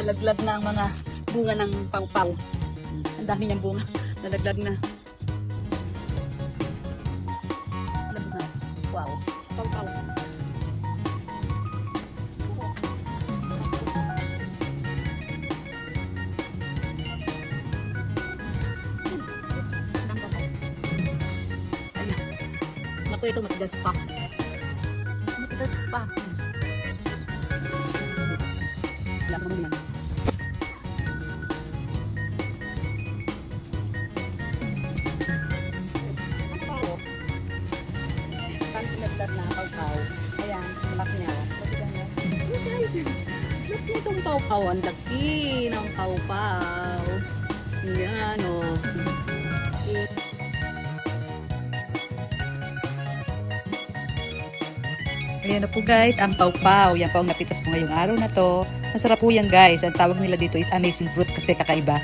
nalaglag na ang mga bunga ng pawpaw. Ang dami niyang bunga, nalaglag na. Wow, pawpaw. Naku, ito matigas pa. Matigas pa. Wala ko muna. Pinagdat na pawpaw. Ayan, malaki niya. Look mo itong pawpaw. Ang laki ng pawpaw. Ayan, o. Ayan na po guys, ang pawpaw. Yan po ang napitas ko ngayong araw na to. Masarap po yan guys. Ang tawag nila dito is amazing fruits kasi kakaiba.